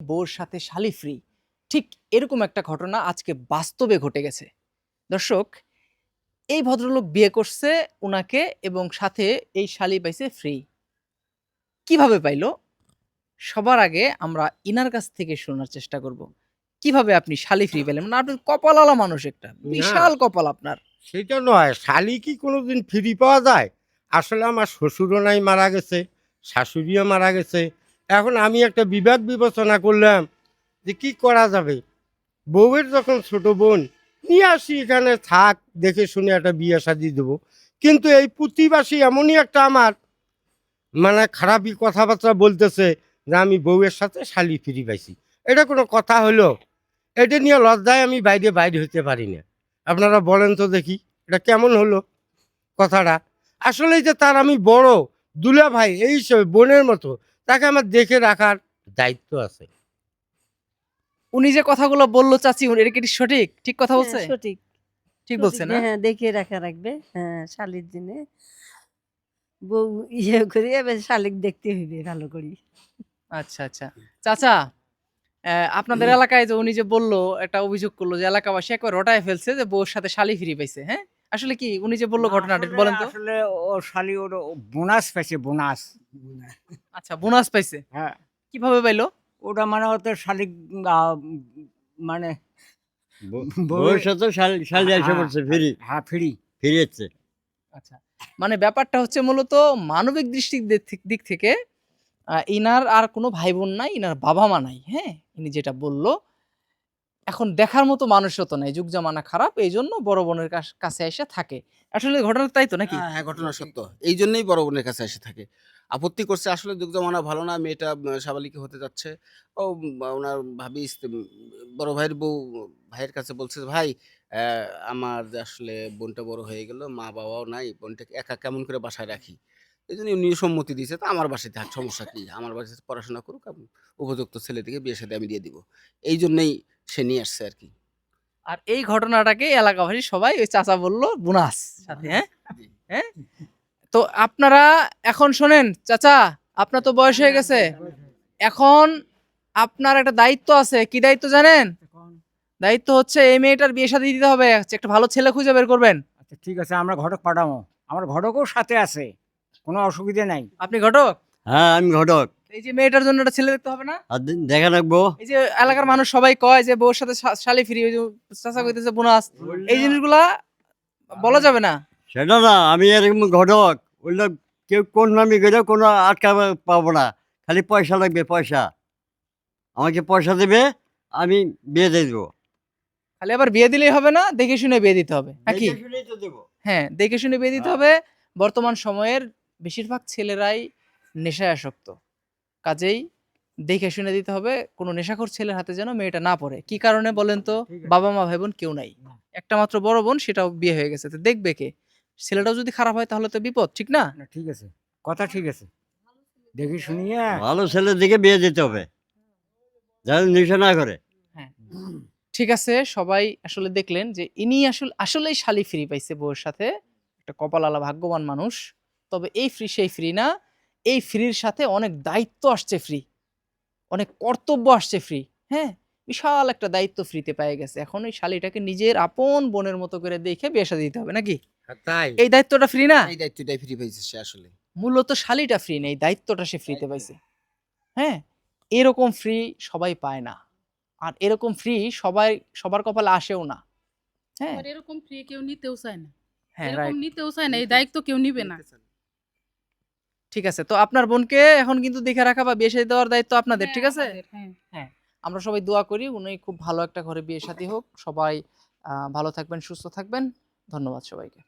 বউর সাথে শালি ফ্রি। ঠিক এরকম একটা ঘটনা আজকে বাস্তবে ঘটে গেছে। দর্শক, এই ভদ্রলোক বিয়ে করছে উনাকে এবং সাথে এই শালি পাইছে ফ্রি। কিভাবে পাইলো? সবার আগে আমরা ইনার কাছ থেকে শোনার চেষ্টা করব। কিভাবে আপনি শালি ফ্রি পেলেন? মানে আপনি কপালওয়ালা মানুষ একটা। না, বিশাল কপাল আপনার। সেটা নয়। শালি কি কোনোদিন ফ্রি পাওয়া যায়? আসলে আমার শ্বশুরও নাই, মারা গেছে, শাশুড়িও মারা গেছে। এখন আমি একটা বিবেক বিবেচনা করলাম যে কি করা যাবে। বউয়ের যখন ছোট বোন, নিয়ে আসি এখানে থাক, দেখে শুনে একটা বিয়ে শাদি দেবো। কিন্তু এই প্রতিবাসী এমনই একটা আমার মানে খারাপই কথাবার্তা বলতেছে যে আমি বউয়ের সাথে শালি ফ্রি পাইছি। এটা কোনো কথা হলো? এটা নিয়ে লজ্জায় আমি বাইরে বাইরে হতে পারি না। আপনারা বলেন তো দেখি, এটা কেমন হলো কথাটা? আসলেই যে তার আমি বড় দুলা ভাই, এই হিসেবে বোনের মতো তাকে আমার দেখে রাখার দায়িত্ব আছে। উনি যে কথাগুলো বলল চাচি, এটা কি সঠিক? ঠিক কথা হ্যাঁ, বলছে? সঠিক। ঠিক সঠিক বলছে যে না? হ্যাঁ, দেখিয়ে রাখা রাখবে। হ্যাঁ, শালির দিনে বউ করি এবার শালিক দেখতে হইবে ভালো করি। আচ্ছা, আচ্ছা। চাচা, আপনাদের এলাকায় যে উনি যে বলল, একটা অভিযোগ করল যে এলাকাবাসী একবার রটায় ফেলছে যে বউর সাথে শালি ফ্রি পাইছে, হ্যাঁ? আসলে কি উনি যে বলল না, ঘটনাটা একটু আসলে বলেন তো? আসলে ও শালি ওর বোনাস পাইছে, বোনাস। আচ্ছা, বোনাস পাইছে। হ্যাঁ, কিভাবে পাইলো? ওটা মানে ওদের শালিক মানে বউয়ের সাথে শালি এসে হ্যাঁ, পড়ছে ফিরি হ্যাঁ, ফ্রি। ফিরেছে। আচ্ছা। মানে ব্যাপারটা হচ্ছে মূলত মানবিক দৃষ্টির দিক থেকে ইনার আর কোনো ভাই-বোন নাই, ইনার বাবা-মা নাই, হ্যাঁ? ইনি যেটা বলল। এখন দেখার মতো মানুষও তো নাই। যুগ জামানা খারাপ। এইজন্য বড় বোনের কাছে এসে থাকে। আসলে ঘটনা তাই তো নাকি? হ্যাঁ, হ্যাঁ, ঘটনা সত্য। এইজন্যই বড় বোনের কাছে এসে থাকে। আপত্তি করছে আসলে যুগ জমানা ভালো না। মেয়েটা সাবালিকে হতে যাচ্ছে। ও উনার ভাবি বড় ভাইয়ের বউ ভাইয়ের কাছে বলছে যে, "ভাই, অ্যা আমার যে আসলে বোনটা বড় হয়ে গেল, মা-বাবাও নাই। বোনটাকে একা কেমন করে বাসায় রাখি?" এজন্য উনিও সম্মতি দিয়েছে। তো আমার বাসায় থাক, সমস্যা কি? আমার বাসায় পড়াশোনা করুক, উপযুক্ত ছেলে দেখে বিয়ে-শাদী আমি দিয়ে দিব। এইজন্যই সে নিয়ে আসছে আরকি। আর এই ঘটনাটাকে এলাকাবাসী সবাই ওই চাচা বলল বোনাস সাথে, হ্যাঁ? জি। হ্যাঁ? তো আপনারা এখন শোনেন চাচা, আপনার তো বয়স হয়ে গেছে। এখন আপনার একটা দায়িত্ব আছে। কি দায়িত্ব জানেন? দায়িত্ব হচ্ছে এই মেয়েটার বিয়ে শাদী দিতে হবে। একটা ভালো ছেলে খুঁজে বের করবেন। আচ্ছা, ঠিক আছে, আমরা ঘটক পাঠাবো। আমার ঘটকও সাথে আছে, কোনো অসুবিধে নাই। আপনি ঘটক? হ্যাঁ, আমি ঘটক। এই যে মেয়েটার জন্য একটা ছেলে দেখতে হবে না? আর দেখা রাখবো। এই যে এলাকার মানুষ সবাই কয় যে বউর সাথে শালি ফ্রি, ওই যে চাচা কইতেছে বোনাস। এই জিনিসগুলা বলা যাবে না। সেটা না, আমি এরকম ঘটক। ওইগুলো কেউ কোন নামি গেলেও কোনো আটকা পাবো না। খালি পয়সা লাগবে, পয়সা। আমাকে পয়সা দেবে, আমি বিয়ে দিয়ে দেবো। খালি আবার বিয়ে দিলেই হবে না, দেখে শুনে বিয়ে দিতে হবে। নাকি? দেখে শুনেই তো দেবো। হ্যাঁ, দেখে শুনে বিয়ে দিতে হ্যাঁ। হবে। বর্তমান সময়ের বেশিরভাগ ছেলেরাই নেশায় আসক্ত। কাজেই দেখে শুনে দিতে হবে। কোনো নেশাখোর ছেলের হাতে যেন মেয়েটা না পড়ে। কি কারণে বলেন তো? ঠিক আছে। বাবা-মা, ভাই-বোন কেউ নাই। একটা মাত্র বড় বোন, সেটাও বিয়ে হয়ে গেছে। তো দেখবে কে? ছেলেটাও যদি খারাপ হয় তাহলে তো বিপদ, ঠিক না? না, ঠিক আছে, কথা ঠিক আছে। দেখি শুনিয়ে ভালো ছেলের দিকে বিয়ে দিতে হবে, যেন নেশা না করে। হ্যাঁ। ঠিক আছে, সবাই আসলে দেখলেন যে ইনি আসলেই শালি ফ্রি পাইছে বউয়ের সাথে। একটা কপালওয়ালা ভাগ্যবান মানুষ। তবে এই ফ্রি সেই ফ্রি না। এই ফ্রির সাথে অনেক দায়িত্ব আসছে ফ্রি। অনেক কর্তব্য আসছে ফ্রি। হ্যাঁ? বিশাল একটা দায়িত্ব ফ্রিতে পেয়ে গেছে। এখন এই শালিটাকে নিজের আপন বোনের মতো করে দেখে বিয়ে শাদী দিতে হবে নাকি? তাই এই দায়িত্বটা ফ্রি না? এই দায়িত্বটাই ফ্রি পেয়েছে সে আসলে। মূলত শালিটা ফ্রি না, এই দায়িত্বটা সে ফ্রিতে পাইছে। হ্যাঁ? এরকম ফ্রি সবাই পায় না। আর এরকম ফ্রি সবার কপালে আসেও না। হ্যাঁ? আবার এরকম ফ্রি কেউ নিতেও চায় না। হ্যাঁ, এরকম রাইট। নিতেও চায় না, এই দায়িত্ব কেউ নিবে না। ঠিক আছে। তো আপনার বোনকে এখন কিন্তু দেখে রাখা বা বিয়ে শাদী দেওয়ার দায়িত্ব আপনাদের, হ্যাঁ, ঠিক আছে? আমাদের, হ্যাঁ। হ্যাঁ। আমরা সবাই দোয়া করি উনি খুব ভালো একটা ঘরে বিয়ে শাদী হোক। সবাই ভালো থাকবেন, সুস্থ থাকবেন। ধন্যবাদ সবাইকে।